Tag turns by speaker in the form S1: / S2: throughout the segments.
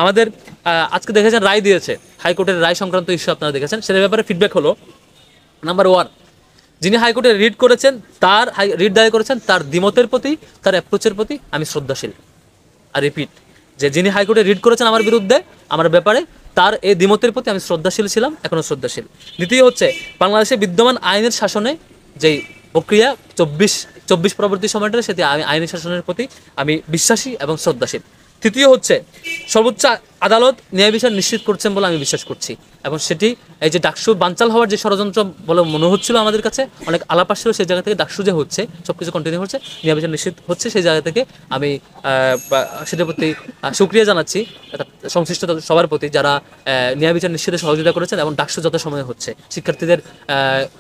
S1: আমাদের আজকে দেখেছেন রায় দিয়েছে, হাইকোর্টের রায় সংক্রান্ত ইস্যু আপনারা দেখেছেন, সেটার ব্যাপারে ফিডব্যাক হলো নাম্বার 1, যিনি হাইকোর্টে রিট করেছেন তার রিট দায়ের করেছেন তার দ্বিমতের প্রতি, তার অ্যাপ্রোচের প্রতি আমি শ্রদ্ধাশীল। আর রিপিট, যে যিনি হাইকোর্টে রিট করেছেন আমার বিরুদ্ধে আমার ব্যাপারে, তার এই দ্বিমতের প্রতি আমি শ্রদ্ধাশীল ছিলাম, এখনও শ্রদ্ধাশীল। দ্বিতীয় হচ্ছে, বাংলাদেশে বিদ্যমান আইনের শাসনে যেই প্রক্রিয়া 24 পরবর্তী সময়টা, সেটি আমি আইনের শাসনের প্রতি আমি বিশ্বাসী এবং শ্রদ্ধাশীল। তৃতীয় হচ্ছে, সর্বোচ্চ আদালত ন্যায় বিচার নিশ্চিত করছেন বলে আমি বিশ্বাস করছি, এবং সেটি এই যে ডাকসু বানচাল হওয়ার যে ষড়যন্ত্র বলে মনে হচ্ছিল আমাদের কাছে, অনেক আলাপ আসছিল, সেই জায়গা থেকে ডাকসু যে হচ্ছে, সব কিছু কন্টিনিউ হচ্ছে, ন্যায় বিচার নিশ্চিত হচ্ছে, সেই জায়গা থেকে আমি সেটার প্রতি সুক্রিয়া জানাচ্ছি সংশ্লিষ্ট সবার প্রতি, যারা ন্যায় বিচার নিশ্চিতে সহযোগিতা করেছেন, এবং ডাকসু যত সময় হচ্ছে, শিক্ষার্থীদের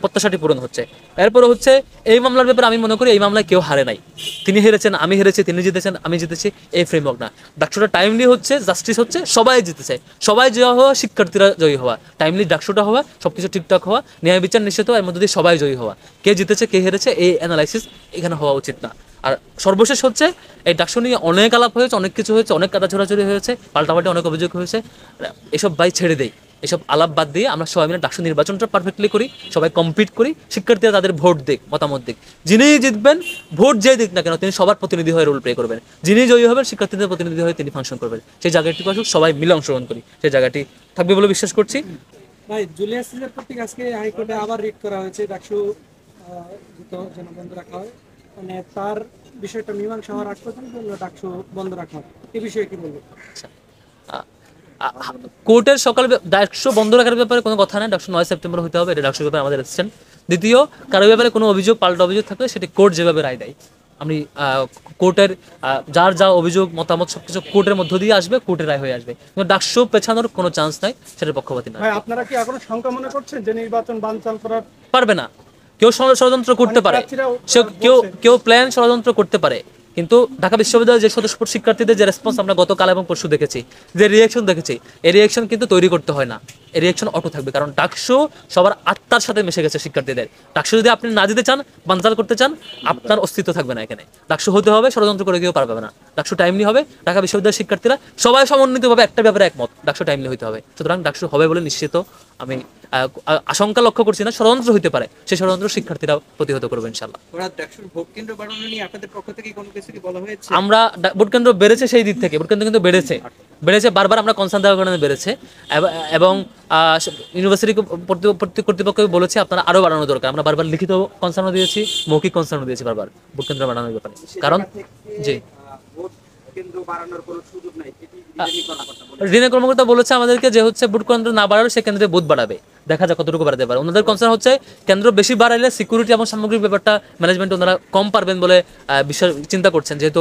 S1: প্রত্যাশাটি পূরণ হচ্ছে। এরপরে হচ্ছে, এই মামলার ব্যাপারে আমি মনে করি এই মামলায় কেউ হারে নাই, তিনি হেরেছেন আমি হেরেছি, তিনি জিতেছেন আমি জিতেছি, এই ফ্রেমওয়ার্ক না। ডাকসুটা টাইমলি হচ্ছে, জাস্টিস হচ্ছে, সবাই জিতেছে, সবাই জয়ী হওয়া, শিক্ষার্থীরা জয়ী হওয়া, টাইমলি ডাকসুটা হওয়া, সবকিছু ঠিকঠাক হওয়া, ন্যায় বিচার নিশ্চিত হওয়া, এর মধ্যে দিয়ে সবাই জয়ী হওয়া, কে জিতেছে কে হেরেছে এই অ্যানালাইসিস এখানে হওয়া উচিত না। আর সর্বশেষ হচ্ছে, এই ডাকসু নিয়ে অনেক আলাপ হয়েছে, অনেক কিছু হয়েছে, অনেক কাদা ছোড়াছড়ি হয়েছে, পাল্টাপাল্টি অনেক অভিযোগ হয়েছে, এসব বাই ছেড়ে দেই, এসব আলাপ বাদ দিয়ে আমরা সবাই মিলে ডাকসু নির্বাচনটা পারফেক্টলি করি, সবাই কম্পিট করি, শিক্ষার্থীরা তাদের ভোট দিক, মতামত দিক, যিনিই জিতবেন ভোট যে দিক না কেন তিনি সবার প্রতিনিধি হয়ে রোল প্লে করবেন, যিনি জয়ী হবেন শিক্ষার্থীদের প্রতিনিধি হয়ে তিনি ফাংশন করবেন, সেই জায়গাটি আসুক, সবাই মিলে অংশগ্রহণ করি, সেই জায়গাটি থাকবে বলে বিশ্বাস করছি।
S2: ভাই, জুলিয়াস সিজার কর্তৃক আজকে হাইকোর্টে আবার রিট করা হয়েছে, ডাকসু যেন বন্ধ রাখা হয়, মানে তার বিষয়টা মীমাংসা হওয়ার আগ পর্যন্ত ডাকসু বন্ধ রাখা হয়, এই বিষয়ে কি বলবো?
S1: কোর্টের সকাল ডাকসু বন্ধ রাখার ব্যাপারে কোনো কথা নেই, ডাকসু 9 সেপ্টেম্বর হতে হবে, এটা ডাকসুর ব্যাপারে আমাদের রেজিস্ট্রেশন। দ্বিতীয়, কারোর ব্যাপারে কোনো অভিযোগ পাল্টা অভিযোগ থাকলে সেটি কোর্ট যেভাবে রায় দেয়, আমি কোর্টের যার যা অভিযোগ মতামত সবকিছু কোর্টের মধ্য দিয়ে আসবে, কোর্টের রায় হয়ে আসবে, কিন্তু ডাকসু পেছানোর কোনো চান্স নাই, সেটার পক্ষপাতী না।
S2: ভাই, আপনারা কি এখনো শঙ্কা মনে করছেন যে নির্বাচন বানচাল করার
S1: পারবে না? কেউ ষড়যন্ত্র করতে পারে, সে কেউ প্ল্যান ষড়যন্ত্র করতে পারে, কিন্তু ঢাকা বিশ্ববিদ্যালয়ের যে সদস্য শিক্ষার্থীদের যে রেসপন্স আমরা গতকাল এবং পরশু দেখেছি, যে রিয়াকশন দেখেছি, এই রিয়াকশন কিন্তু তৈরি করতে হয় না, এই রিয়াকশন অটো থাকবে, কারণ ডাকসু সবার আত্মার সাথে মিশে গেছে শিক্ষার্থীদের। ডাকসু যদি আপনি না দিতে চান, বানচাল করতে চান, আপনার অস্তিত্ব থাকবে না এখানে। ডাকসু হতে হবে, ষড়যন্ত্র করে কেউ পারবে না। ডাকসু টাইমলি হবে, ঢাকা বিশ্ববিদ্যালয়ের শিক্ষার্থীরা সবাই সমন্বিতভাবে একটা ব্যাপারে একমত, ডাকসু টাইমলি হতে হবে, সুতরাং ডাকসু হবে বলে নিশ্চিত। আমি আশঙ্কা লক্ষ্য করছি না, ষড়যন্ত্র হতে পারে, সেই ষড়যন্ত্র শিক্ষার্থীরা প্রতিহত করবে ইনশাআল্লাহ।
S3: ভোট কেন্দ্র বাড়ানো নিয়ে আপনাদের পক্ষ থেকে কোনো কিছু কি বলা হয়েছে?
S1: আমরা ভোট কেন্দ্র বেড়েছে, সেই দিক থেকে ভোট কেন্দ্র কিন্তু বেড়েছে বারবার আমরা কনসার্ন দেওয়ার কারণে বেড়েছে, এবং ইউনিভার্সিটি কর্তৃপক্ষ বলেছে আপনারা আরও বাড়ানো দরকার। আমরা বারবার লিখিত কনসার্নও দিয়েছি, মৌখিক কনসার্নও দিয়েছি বারবার ভোট কেন্দ্র বাড়ানোর ব্যাপারে, কারণ জি ঋণের কর্মকর্তা বলেছে আমাদেরকে যে হচ্ছে ভোট কেন্দ্র না বাড়ালে সে কেন্দ্রে বুথ বাড়াবে, দেখা যাক কতটুকু বাড়াতে পারে। ওনাদের কনসার্ন হচ্ছে কেন্দ্র বেশি বাড়াইলে সিকিউরিটি এবং সামগ্রিক ব্যাপারটা ম্যানেজমেন্ট ওনারা কম পারবেন বলে বিষয় চিন্তা করছেন, যেহেতু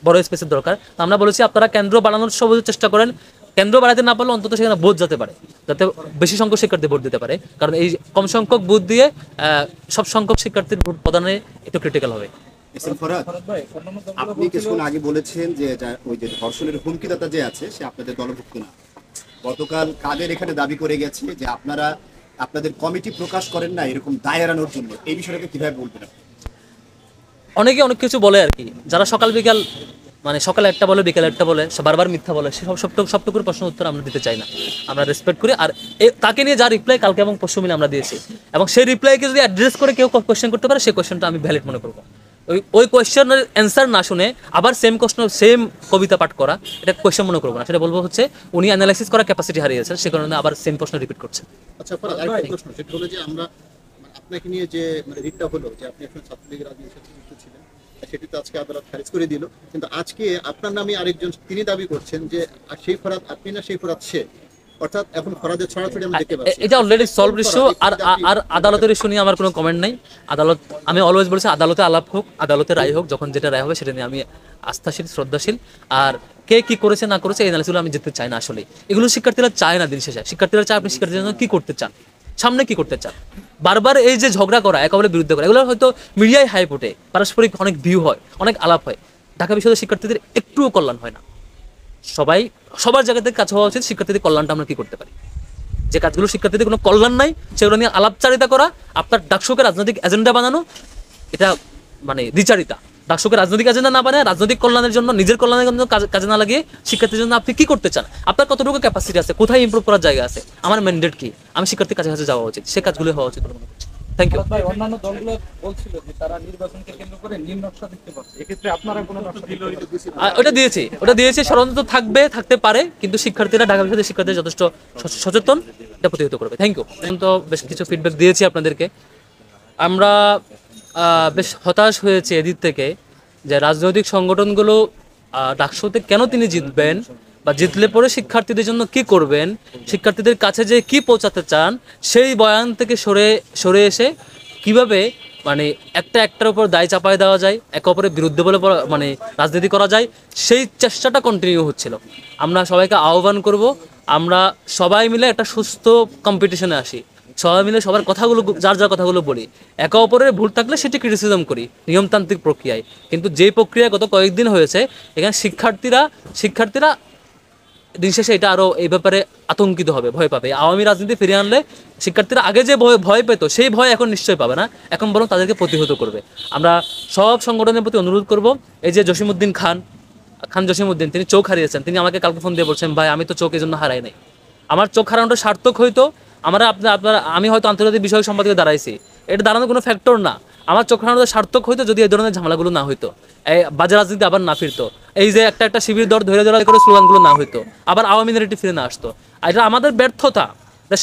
S1: বড় স্পেসের দরকার। আমরা বলেছি আপনারা কেন্দ্র বাড়ানোর সর্বোচ্চ চেষ্টা করেন, কেন্দ্র বাড়াতে না পারলে অন্তত সেখানে ভোট যেতে পারে, যাতে বেশি সংখ্যক শিক্ষার্থী ভোট দিতে পারে, কারণ এই কম সংখ্যক ভোট দিয়ে সব সংখ্যক শিক্ষার্থীর ভোট প্রদানে একটু ক্রিটিক্যাল হবে।
S4: আপনি কিছুক্ষণ আগে বলেছেন যে ওই যে ধর্ষণের হুমকিদাতা যে আছে সে আপনাদের দলভুক্ত না। গতকাল কাদের এখানে দাবি করে গেছে যে আপনারা আপনাদের কমিটি প্রকাশ করেন না এরকম দায় এড়ানোর জন্য, এই বিষয়টাকে কিভাবে বলবেন?
S1: অনেকে অনেক কিছু বলে আর কি, যারা সকাল বিকাল মানে সকালে একটা বলে বিকালে একটা বলে, বারবার মিথ্যা বলে, সে সবটুকুর প্রশ্ন উত্তর আমরা দিতে চাই না, আমরা রেসপেক্ট করি। আর তাকে নিয়ে যা রিপ্লাই কালকে এবং পরশু মিলে আমরা দিয়েছি, এবং সেই রিপ্লাইকে যদি অ্যাড্রেস করে কেউ কোয়েশ্চেন করতে পারে, সেই কোয়েশ্চেনটা আমি ভ্যালিড মনে করবো। ওই কোয়েশ্চেনের অ্যান্সার না শুনে আবার সেম প্রশ্ন সেম কবিতা পাঠ করা, এটা কোয়েশ্চেন মনে করবো না, সেটা বলবো হচ্ছে উনি অ্যানালাইসিস করার ক্যাপাসিটি হারিয়েছেন, সে কারণে আবার সেম প্রশ্ন রিপিট করছেন।
S4: আচ্ছা, আরেকটা প্রশ্ন, সেটা হলো যে আমরা আপনাকে নিয়ে যে রিটটা হলো যে আপনি এখন ছাত্রলীগের রাজনীতির সাথে যুক্ত ছিলেন, সেটি তো আজকে আদালত খারিজ করে দিল, কিন্তু আজকে আপনার নামে আরেকজন তিনি দাবি করছেন যে সেই ফরাদ আপনি না, সেই ফরাদ সে, অর্থাৎ এখন ফরাদের ছড়াছড়ি আমরা দেখতে পাচ্ছি।
S1: এটা অলরেডি সলভ ইস্যু, আর আদালতের ইস্যু নিয়ে আমার কোনো কমেন্ট নাই। আদালত, আমি অলওয়েজ বলেছি আদালতে আলাপ হোক, আদালতে রায় হোক, যখন যেটা রায় হবে সেটা নিয়ে আমি আস্থাশীল শ্রদ্ধাশীল। আর কে কি করেছে না করেছে এই অ্যানালিসিসগুলো আমি যেতে চাই না, আসলে এগুলো শিক্ষার্থীরা চায় না। দিন শেষে শিক্ষার্থীরা চায় আপনি শিক্ষার্থীদের জন্য কি করতে চান, সামনে কি করতে চান। বারবার এই যে ঝগড়া করা, একেবারে বিরুদ্ধে করা, এগুলো হয়তো মিডিয়ায় হাইপ ওঠে, পারস্পরিক অনেক ভিউ হয়, অনেক আলাপ হয়, ঢাকা বিশ্ববিদ্যালয়ের শিক্ষার্থীদের একটুও কল্যাণ হয় না। সবার জায়গা থেকে কাজ হওয়া উচিত শিক্ষার্থীদের কল্যাণটা আমরা কি করতে পারি। যে কাজগুলো শিক্ষার্থীদের কোনো কল্যাণ নাই সেগুলো নিয়ে আলাপচারিতা করা, আপনার ডাকসুকে রাজনৈতিক এজেন্ডা বানানো, এটা মানে দ্বিচারিতা। ডাকসুকে রাজনৈতিক এজেন্ডা না বানায় রাজনৈতিক কল্যাণের জন্য, নিজের কল্যাণের জন্য কাজে না লাগিয়ে শিক্ষার্থীর জন্য আপনি কি করতে চান, আপনার কতটুকু ক্যাপাসিটি আছে, কোথায় ইমপ্রুভ করার জায়গা আছে, আমার ম্যান্ডেট কি, আমি শিক্ষার্থীর কাছে কাছে যাওয়া উচিত, সে কাজগুলো হওয়া উচিত। Thank you.
S3: ভাই, অন্যান্য দলগুলো বলছিল যে তারা নির্বাচনকে কেন্দ্র করে নীল নকশা দেখতে পাচ্ছে, এক্ষেত্রে আপনারা কোনো নকশা দিল?
S1: ওটা দিয়েছি ষড়যন্ত্র থাকতে পারে, কিন্তু শিক্ষার্থীরা, ঢাকা বিশ্ববিদ্যালয়ের শিক্ষার্থীরা যথেষ্ট সচেতন, এটা প্রতিহত করবে। Thank you. তো বেশ কিছু ফিডব্যাক দিয়েছি আপনাদেরকে। আমরা বেশ হতাশ হয়েছি এদিক থেকে যে রাজনৈতিক সংগঠনগুলো ডাকসুতে কেন তিনি জিতবেন, বা জিতলে পরে শিক্ষার্থীদের জন্য কি করবেন, শিক্ষার্থীদের কাছে যে কি পৌঁছাতে চান, সেই বয়ান থেকে সরে এসে কিভাবে মানে একটার উপর দায় চাপায় দেওয়া যায়, একে অপরের বিরুদ্ধে বলে মানে রাজনীতি করা যায়, সেই চেষ্টাটা কন্টিনিউ হচ্ছিল। আমরা সবাইকে আহ্বান করব, আমরা সবাই মিলে একটা সুস্থ কম্পিটিশনে আসি, সবাই মিলে সবার কথাগুলো, যার কথাগুলো বলি, একে অপরের ভুল থাকলে সেটি ক্রিটিসিজম করি নিয়মতান্ত্রিক প্রক্রিয়ায়। কিন্তু যেই প্রক্রিয়া গত কয়েকদিন হয়েছে, এখানে শিক্ষার্থীরা দিন শেষে এটা আরও এই ব্যাপারে আতঙ্কিত হবে, ভয় পাবে। আওয়ামী রাজনীতি ফিরিয়ে আনলে শিক্ষার্থীরা আগে যে ভয় পেত, সেই ভয় এখন নিশ্চয়ই পাবে না, এখন বরং তাদেরকে প্রতিহত করবে। আমরা সব সংগঠনের প্রতি অনুরোধ করব, এই যে জসিমউদ্দিন খান জসিমউদ্দিন, তিনি চোখ হারিয়েছেন, তিনি আমাকে কালকে ফোন দিয়ে বলছেন, ভাই আমি তো চোখ এই জন্য হারাই নাই, আমার চোখ হারানোটা সার্থক হইতো, আমি হয়তো আন্তর্জাতিক বিষয়ক সম্পাদকে দাঁড়াইছি, এটা দাঁড়ানোর কোনো ফ্যাক্টর না। আমার চোখ হারানোটা সার্থক হইতো যদি এই ধরনের ঝামেলাগুলো না হইতো, এই বাজে রাজনীতি আবার না ফিরতো, এই যে একটা শিবির দর ধরে করে স্লোগানগুলো না হইতো, আবার আওয়ামী নেগেটিভ ফিরে না আসতো। এটা আমাদের ব্যর্থতা,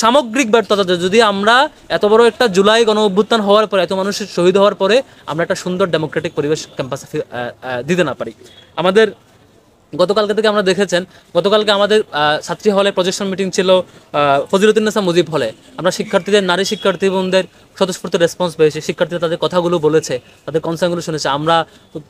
S1: সামগ্রিক ব্যর্থতা। যদি আমরা এত বড় একটা জুলাই গণ অভ্যুত্থান হওয়ার পরে, এত মানুষের শহীদ হওয়ার পরে আমরা একটা সুন্দর ডেমোক্রেটিক পরিবেশ ক্যাম্পাসে দিতে না পারি। আমাদের গতকালকে থেকে আমরা দেখেছেন, গতকালকে আমাদের ছাত্রী হলে প্রজেকশন মিটিং ছিল ফজিলতুন্নেসা মুজিব হলে। আমরা নারী শিক্ষার্থী বোনদের স্বতঃস্ফূর্ত রেসপন্স পেয়েছি, শিক্ষার্থীরা তাদের কথাগুলো বলেছে, তাদের কনসার্নগুলো শুনেছে, আমরা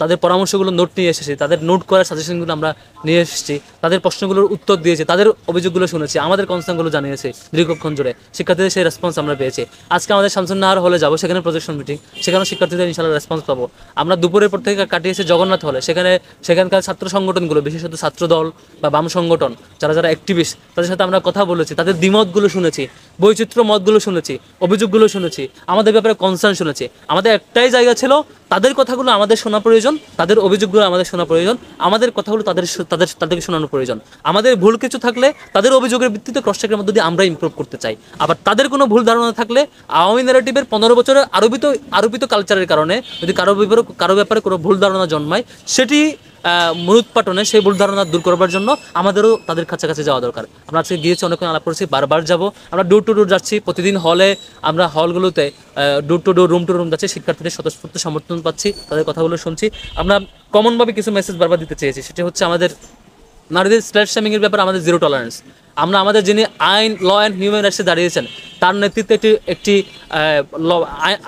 S1: তাদের পরামর্শগুলো নোট নিয়ে এসেছি, তাদের নোট করার সাজেশনগুলো আমরা নিয়ে এসেছি, তাদের প্রশ্নগুলোর উত্তর দিয়েছি, তাদের অভিযোগগুলো শুনেছি, আমাদের কনসার্নগুলো জানিয়েছি দীর্ঘক্ষণ জুড়ে, শিক্ষার্থীদের সেই রেসপন্স আমরা পেয়েছি। আজকে আমাদের শামসুন্নাহার হলে যাবো, সেখানে প্রজেকশন মিটিং, সেখানে শিক্ষার্থীদের ইনশাআল্লাহ রেসপন্স পাবো। আমরা দুপুরের পর থেকে কাটিয়েছি জগন্নাথ হলে, সেখানকার ছাত্র সংগঠনগুলো, বিশেষত ছাত্র দল বা বাম সংগঠন, যারা অ্যাক্টিভিস্ট, তাদের সাথে আমরা কথা বলেছি, তাদের দ্বিমতগুলো শুনেছি, বৈচিত্র্য মতগুলো শুনেছি, অভিযোগগুলো শুনেছি, আমাদের ব্যাপারে কনসার্ন শুনেছি। আমাদের একটাই জায়গা ছিল, তাদের কথাগুলো আমাদের শোনা প্রয়োজন, তাদের অভিযোগগুলো আমাদের শোনা প্রয়োজন, আমাদের কথাগুলো তাদেরকে শোনানো প্রয়োজন। আমাদের ভুল কিছু থাকলে তাদের অভিযোগের ভিত্তিতে ক্রস চেকের মধ্যে দিয়ে আমরা ইমপ্রুভ করতে চাই। আবার তাদের কোনো ভুল ধারণা থাকলে আওয়ামী ন্যারেটিভের 15 বছরের আরোপিত কালচারের কারণে যদি কারো ব্যাপারে কোনো ভুল ধারণা জন্মায়, সেটি মূলোৎপাটনে, সেই ভুল ধারণা দূর করবার জন্য আমাদেরও তাদের কাছাকাছি যাওয়া দরকার। আমরা আজকে গিয়েছি, অনেকক্ষণ আলাপ করেছি, বারবার যাব। আমরা ডোর টু ডোর যাচ্ছি, প্রতিদিন হলে, আমরা হলগুলোতে door to door, room to room যাচ্ছি, শিক্ষার্থীদের স্বতঃস্ফূর্ত সমর্থন পাচ্ছি, তাদের কথাগুলো শুনছি। আমরা কমনভাবে কিছু মেসেজ বারবার দিতে চেয়েছি, সেটা হচ্ছে আমাদের নারীদের স্ল্যাশ শেমিংয়ের ব্যাপারে আমাদের জিরো টলারেন্স। আমরা আমাদের যিনি ল অ্যান্ড হিউম্যান রাইটসে দাঁড়িয়েছেন, তার নেতৃত্বে একটি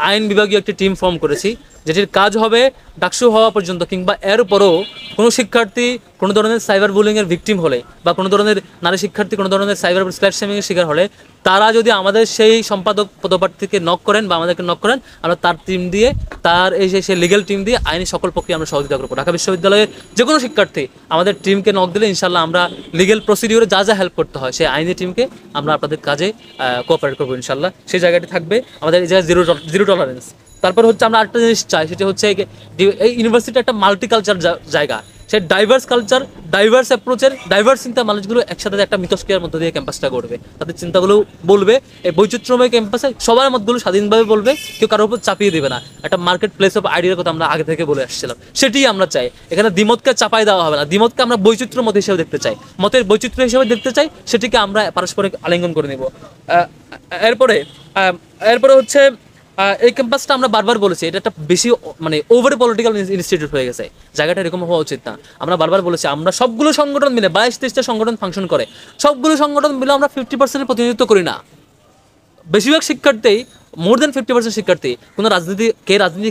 S1: আইন বিভাগীয় একটি টিম ফর্ম করেছি, যেটির কাজ হবে ডাকসু হওয়া পর্যন্ত কিংবা এরপরও কোনো শিক্ষার্থী কোনো ধরনের সাইবার বুলিংয়ের ভিকটিম হলে, বা কোনো ধরনের নারী শিক্ষার্থী কোনো ধরনের সাইবার স্ল্যাশ শেমিংয়ের শিকার হলে, তারা যদি আমাদের সেই সম্পাদক পদপ্রার্থীকে নক করেন বা আমাদেরকে নক করেন, আমরা তার টিম দিয়ে, সেই লিগ্যাল টিম দিয়ে আইনি সকল প্রক্রিয়া আমরা সহযোগিতা করবো। ঢাকা বিশ্ববিদ্যালয়ের যে কোনো শিক্ষার্থী আমাদের টিমকে নক দিলে ইনশাল্লাহ আমরা লিগ্যাল প্রসিডিওরে যা হেল্প করতে হয়, সেই আইনি টিমকে আমরা আপনাদের কাজে কোঅপারেট করবো ইনশাল্লাহ। সেই জায়গাটি থাকবে আমাদের এই জায়গায় জিরো টলারেন্স। তারপর হচ্ছে আমরা আরেকটা জিনিস চাই, সেটা হচ্ছে এই ইউনিভার্সিটি একটা মাল্টিকালচার জায়গা, সেই ডাইভার্স কালচার, ডাইভার্স অ্যাপ্রোচের, ডাইভার্স চিন্তা মানুষগুলো একসাথে একটা মিথস্ক্রিয়ার মধ্যে দিয়ে ক্যাম্পাসটা করবে, তাদের চিন্তাগুলো বলবে, এই বৈচিত্র্যময় ক্যাম্পাসে সবার মতগুলো স্বাধীনভাবে বলবে, কেউ কারোর উপর চাপিয়ে দেবে না। একটা মার্কেট প্লেস অফ আইডিয়ার কথা আমরা আগে থেকে বলে আসছিলাম, সেটাই আমরা চাই। এখানে দ্বিমতকে চাপাই দেওয়া হবে না, দ্বিমতকে আমরা বৈচিত্র্য মত হিসেবে দেখতে চাই, মতের বৈচিত্র্য হিসেবে দেখতে চাই, সেটিকে আমরা পারস্পরিক আলিঙ্গন করে নেব। এরপরে হচ্ছে এই ক্যাম্পাসটা আমরা বারবার বলেছি, এটা একটা বেশি মানে ওভার পলিটিক্যাল ইনস্টিটিউট হয়ে গেছে, জায়গাটা এরকম হওয়া উচিত না। আমরা বারবার বলেছি, আমরা সবগুলো সংগঠন মিলে 22-23টা সংগঠন ফাংশন করে, সবগুলো সংগঠন মিলে আমরা 50% প্রতিনিধিত্ব করি না। বেশিরভাগ শিক্ষার্থী, মোর দেন 50% শিক্ষার্থী কোনো রাজনীতি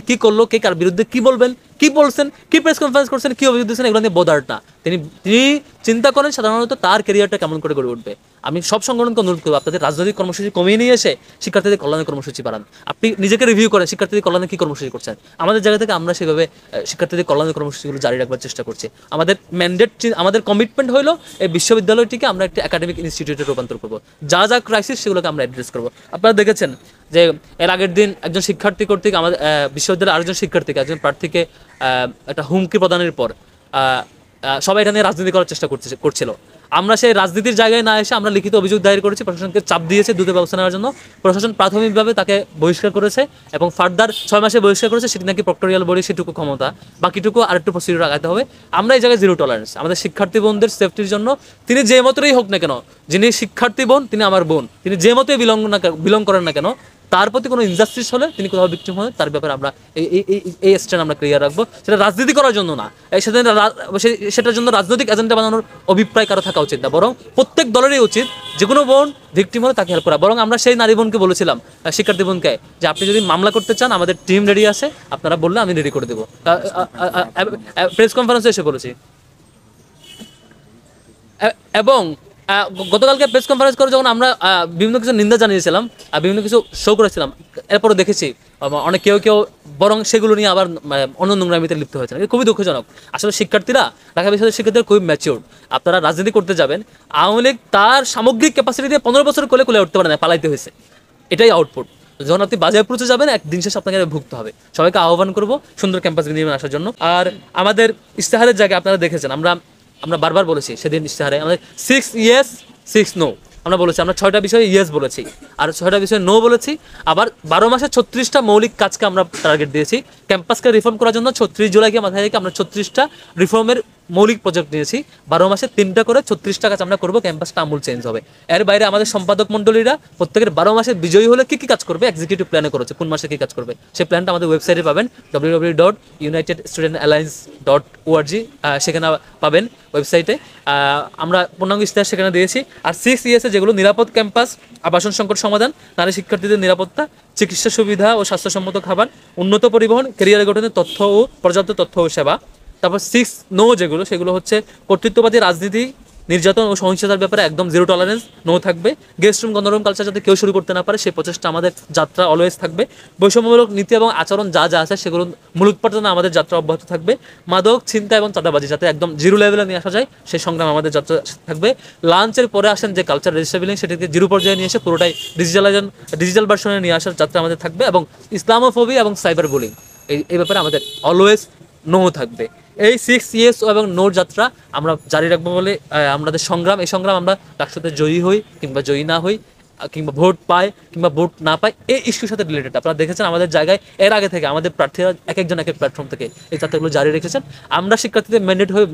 S1: কী করলো, কে কার বিরুদ্ধে কী বলবেন, কী বলছেন, কী প্রেস কনফারেন্স করছেন, কী অভিযোগ দিচ্ছেন, এগুলো নিয়ে বোদার না। তিনি চিন্তা করেন সাধারণত তার ক্যারিয়ারটা কেমন করে গড়ে উঠবে। আমি সব সংগঠনকে অনুরোধ করবো আপনাদের রাজনৈতিক কর্মসূচি কমিয়ে নিয়ে এসে শিক্ষার্থীদের কল্যাণের কর্মসূচি বাড়ান। আপনি নিজেকে রিভিউ করেন শিক্ষার্থীদের কল্যাণে কী কর্মসূচি করছেন। আমাদের জায়গা থেকে আমরা সেভাবে শিক্ষার্থীদের কল্যাণের কর্মসূচিগুলো জারি রাখবার চেষ্টা করছি। আমাদের ম্যান্ডেট, আমাদের কমিটমেন্ট হলো এই বিশ্ববিদ্যালয়টিকে আমরা একটি একাডেমিক ইনস্টিটিউটে রূপান্তর করবো। যা যা ক্রাইসিস সেগুলোকে আমরা অ্যাড্রেস করবো। আপনারা দেখেছেন যে এর আগের দিন একজন শিক্ষার্থী কর্তৃক আমাদের বিশ্ববিদ্যালয়ের আরেকজন শিক্ষার্থীকে, একজন প্রার্থীকে একটা হুমকি প্রদানের পর সবাই এটা নিয়ে রাজনীতি করার চেষ্টা করছিল। আমরা সেই রাজনীতির জায়গায় না এসে আমরা লিখিত অভিযোগ দায়ের করেছি, প্রশাসনকে চাপ দিয়েছে দ্রুত ব্যবস্থা নেওয়ার জন্য। প্রশাসন প্রাথমিকভাবে তাকে বহিষ্কার করেছে এবং ফার্দার 6 মাসে বহিষ্কার করেছে, সেটি নাকি প্রক্টোরিয়াল বডি, সেটুকু ক্ষমতা, বাকিটুকু আরেকটু প্রসিডিউর আগাতে হবে। আমরা এই জায়গায় জিরো টলারেন্স আমাদের শিক্ষার্থী বোনদের সেফটির জন্য। তিনি যে মতেরই হোক না কেন, যিনি শিক্ষার্থী বোন তিনি আমার বোন, তিনি যে মতে বিলং করেন না কেন, তার প্রতি কোনো ইনজাস্টিস হলে, তিনি কোথাও ভিকটিম হলে, তার ব্যাপারে আমরা এই স্ট্যান্ড আমরা ক্লিয়ার রাখবো। সেটা রাজনীতি করার জন্য না, সেটার জন্য রাজনৈতিক এজেন্ডা বানানোর অভিপ্রায় কারো থাকা উচিত না, বরং প্রত্যেক দলেরই উচিত যে কোনো বোন ভিকটিম হলে তাকে হেল্প করা। বরং আমরা সেই নারী বোনকে বলেছিলাম, শিক্ষার্থী বোনকে, যে আপনি যদি মামলা করতে চান আমাদের টিম রেডি আছে, আপনারা বললে আমি রেডি করে দেবো। প্রেস কনফারেন্সে এসে বলেছি। এবং গতকালকে প্রেস কনফারেন্স করে যখন আমরা বিভিন্ন কিছু নিন্দা জানিয়েছিলাম, বিভিন্ন কিছু শো করেছিলাম, এরপরও দেখেছি অনেক কেউ বরং সেগুলো নিয়ে আবার অন্য নোংরামিতে লিপ্ত হয়েছে। এটা খুবই দুঃখজনক। আসলে শিক্ষার্থীরা, ঢাকা বিশ্ববিদ্যালয়ের শিক্ষার্থীরা খুবই ম্যাচিওর। আপনারা রাজনীতি করতে যাবেন, আওয়ামী লীগ তার সামগ্রিক ক্যাপাসিটি দিয়ে 15 বছর কোলে উঠতে পারে না, পালাইতে হয়েছে, এটাই আউটপুট। যখন আপনি বাজে অ্যাপ্রোচে যাবেন, একদিন শেষে আপনাকে ভুগতে হবে। সবাইকে আহ্বান করবো সুন্দর ক্যাম্পাস নির্মাণ আসার জন্য। আর আমাদের ইশতেহারের জায়গায় আপনারা দেখেছেন, আমরা বারবার বলেছি সেদিন ইশতেহারে, আমাদের 6 ইয়েস 6 নো আমরা বলেছি। আমরা 6টা বিষয়ে ইয়েস বলেছি আর 6টা বিষয়ে নো বলেছি। আবার 12 মাসে 36টা মৌলিক কাজকে আমরা টার্গেট দিয়েছি। ক্যাম্পাসকে রিফর্ম করার জন্য 36 জুলাইকে মাথায় রেখে আমরা 36টা রিফর্মের মৌলিক প্রজেক্ট নিয়েছি। 12 মাসে 3টা করে 36টা কাজ আমরা করবো, ক্যাম্পাসটা আমূল চেঞ্জ হবে। এর বাইরে আমাদের সম্পাদক মণ্ডলীরা প্রত্যেকের 12 মাসে বিজয়ী হলে কী কাজ করবে এক্সিকিউটিভ প্ল্যানে করেছে, কোন মাসে কী কাজ করবে সেই প্ল্যানটা আমাদের ওয়েবসাইটে পাবেন, www.unitedstudentalliance.org, সেখানে পাবেন ওয়েবসাইটে। আমরা পূর্ণাঙ্গ ইশতেহার সেখানে দিয়েছি। আর 6 ইয়েসে যেগুলো নিরাপদ ক্যাম্পাস, আবাসন সংকট সমাধান, নারী শিক্ষার্থীদের নিরাপত্তা, চিকিৎসা সুবিধা ও স্বাস্থ্যসম্মত খাবার, উন্নত পরিবহন, ক্যারিয়ার গঠনের তথ্য ও পর্যাপ্ত তথ্য ও সেবা। তারপর 6 নো যেগুলো, সেগুলো হচ্ছে কর্তৃত্ববাদী রাজনীতি, নির্যাতন ও সহিংসতার ব্যাপারে একদম জিরো টলারেন্স, নো থাকবে। গেস্ট রুম, গণরুম কালচার যাতে কেউ শুরু করতে না পারে সেই প্রচেষ্টা আমাদের যাত্রা অলওয়েজ থাকবে। বৈষম্যমূলক নীতি এবং আচরণ যা আছে সেগুলো মূলোৎপাটনে আমাদের যাত্রা অব্যাহত থাকবে। মাদক, ছিনতাই এবং চাঁদাবাজি যাতে একদম জিরো লেভেলে নিয়ে আসা যায় সেই সংগ্রাম আমাদের যাত্রা থাকবে। লাঞ্চের পরে আসেন যে কালচার রেজিস্টাবিলিং, সেটাকে জিরো পর্যায়ে নিয়ে এসে পুরোটাই ডিজিটাল ভার্সনে নিয়ে আসার যাত্রা আমাদের থাকবে। এবং ইসলামোফোবিয়া এবং সাইবার বুলিং এই ব্যাপারে আমাদের অলওয়েজ নো থাকবে। এই 6 ইয়েস এবং নোর যাত্রা আমরা জারি রাখবো বলে আমাদের সংগ্রাম, এই সংগ্রাম আমরা ডাকসুতে জয়ী হই কিংবা জয়ী না হই, কিংবা ভোট পায় কিংবা ভোট না পায়, এই ইস্যুর সাথে রিলেটেড। আপনারা দেখেছেন আমাদের জায়গায় এর আগে থেকে আমাদের প্রার্থীরা এক একজন এক এক প্ল্যাটফর্ম থেকে এই যাত্রাগুলো জারি রেখেছেন। আমরা শিক্ষার্থীদের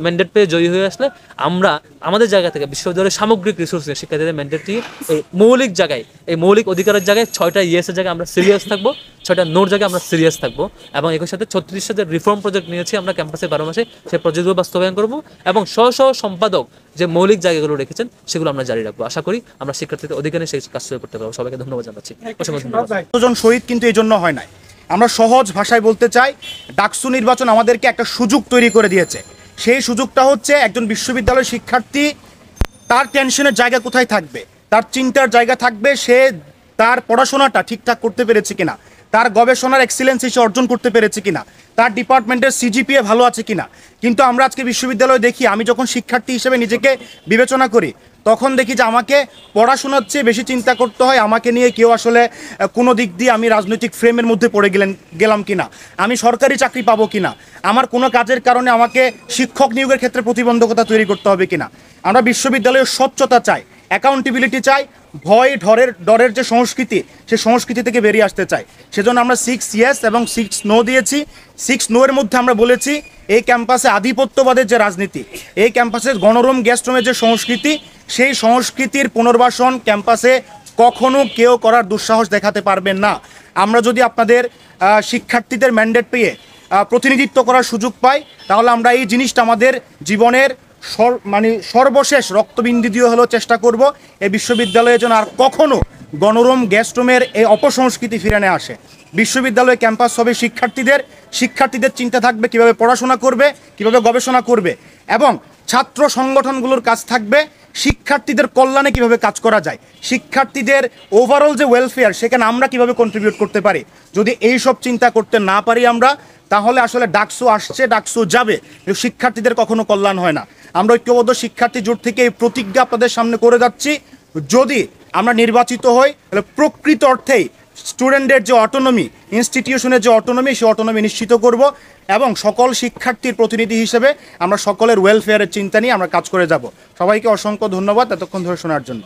S1: ম্যান্ডেট পেয়ে জয়ী হয়ে আসলে আমরা আমাদের জায়গা থেকে বিশ্ববিদ্যালয়ের সামগ্রিক রিসোর্স নিয়ে শিক্ষার্থীদের ম্যান্ডেটটি এই মৌলিক জায়গায়, এই মৌলিক অধিকারের জায়গায় 6টা ইয়েসের জায়গায় আমরা সিরিয়াস থাকবো, 6টা নোর জায়গায় আমরা সিরিয়াস থাকবো। এবং একই সাথে 36টা যে রিফর্ম প্রজেক্ট নিয়েছি আমরা ক্যাম্পাসে 12 মাসে, সেই প্রজেক্টগুলো বাস্তবায়ন করবো এবং সম্পাদক যে মৌলিক জায়গাগুলো রেখেছেন সেগুলো আমরা জারি রাখবো। আশা করি আমরা শিক্ষার্থীদের অধিকারে সেই কাজ করতে পারবো। সবাইকে ধন্যবাদ জানাচ্ছি। অসংখ্য ধন্যবাদ।
S5: শহীদ কিন্তু এই জন্য হয় নাই, আমরা সহজ ভাষায় বলতে চাই, ডাকসু নির্বাচন আমাদেরকে একটা সুযোগ তৈরি করে দিয়েছে। সেই সুযোগটা হচ্ছে একজন বিশ্ববিদ্যালয়ের শিক্ষার্থী তার টেনশনের জায়গা কোথায় থাকবে, তার চিন্তার জায়গা থাকবে সে তার পড়াশোনাটা ঠিকঠাক করতে পেরেছে কিনা, তার গবেষণার এক্সিলেন্স সে অর্জন করতে পেরেছে কিনা, তার ডিপার্টমেন্টের সিজিপিএ ভালো আছে কিনা। কিন্তু আমরা আজকে বিশ্ববিদ্যালয়ে দেখি, আমি যখন শিক্ষার্থী হিসেবে নিজেকে বিবেচনা করি তখন দেখি যে আমাকে পড়াশোনার চেয়ে বেশি চিন্তা করতে হয় আমাকে নিয়ে কেউ আসলে কোনো দিক দিয়ে আমি রাজনৈতিক ফ্রেমের মধ্যে পড়ে গেলাম কিনা, আমি সরকারি চাকরি পাবো কিনা, আমার কোনো কাজের কারণে আমাকে শিক্ষক নিয়োগের ক্ষেত্রে প্রতিবন্ধকতা তৈরি করতে হবে কিনা। আমরা বিশ্ববিদ্যালয়ের স্বচ্ছতা চাই, অ্যাকাউন্টেবিলিটি চাই, ভয় ডরের যে সংস্কৃতি সেই সংস্কৃতি থেকে বেরিয়ে আসতে চাই। সেজন্য আমরা 6 ইয়েস এবং 6 নো দিয়েছি। 6 নো এর মধ্যে আমরা বলেছি এই ক্যাম্পাসে আধিপত্যবাদের যে রাজনীতি, এই ক্যাম্পাসে গণরুম গেস্টরুমের যে সংস্কৃতি, সেই সংস্কৃতির পুনর্বাসন ক্যাম্পাসে কখনো কেউ করার দুঃসাহস দেখাতে পারবেন না। আমরা যদি আপনাদের শিক্ষার্থীদের ম্যান্ডেট পেয়ে প্রতিনিধিত্ব করার সুযোগ পাই তাহলে আমরা এই জিনিসটা আমাদের জীবনের সর্বশেষ রক্তবিন্দু দিয়ে হলেও চেষ্টা করব এই বিশ্ববিদ্যালয়ে যেন আর কখনো গণরুম গেস্টরুমের এই অপসংস্কৃতি ফিরে নিয়ে আসে। বিশ্ববিদ্যালয় ক্যাম্পাস হবে শিক্ষার্থীদের চিন্তা থাকবে কিভাবে পড়াশোনা করবে, কিভাবে গবেষণা করবে, এবং ছাত্র সংগঠনগুলোর কাজ থাকবে শিক্ষার্থীদের কল্যাণে কিভাবে কাজ করা যায়, শিক্ষার্থীদের ওভারঅল যে ওয়েলফেয়ার সেখানে আমরা কিভাবে কন্ট্রিবিউট করতে পারি। যদি এই সব চিন্তা করতে না পারি আমরা, তাহলে আসলে ডাকসু আসছে ডাকসু যাবে, কিন্তু শিক্ষার্থীদের কখনো কল্যাণ হয় না। আমরা ঐক্যবদ্ধ শিক্ষার্থী জোট থেকে এই প্রতিজ্ঞা আপনাদের সামনে করে যাচ্ছি, যদি আমরা নির্বাচিত হই তাহলে প্রকৃত অর্থেই স্টুডেন্টদের যে অটোনমি, ইনস্টিটিউশনের যে অটোনমি, সেই অটোনমি নিশ্চিত করব এবং সকল শিক্ষার্থীর প্রতিনিধি হিসেবে আমরা সকলের ওয়েলফেয়ারের চিন্তা নিয়ে আমরা কাজ করে যাব। সবাইকে অসংখ্য ধন্যবাদ এতক্ষণ ধরে শোনার জন্য।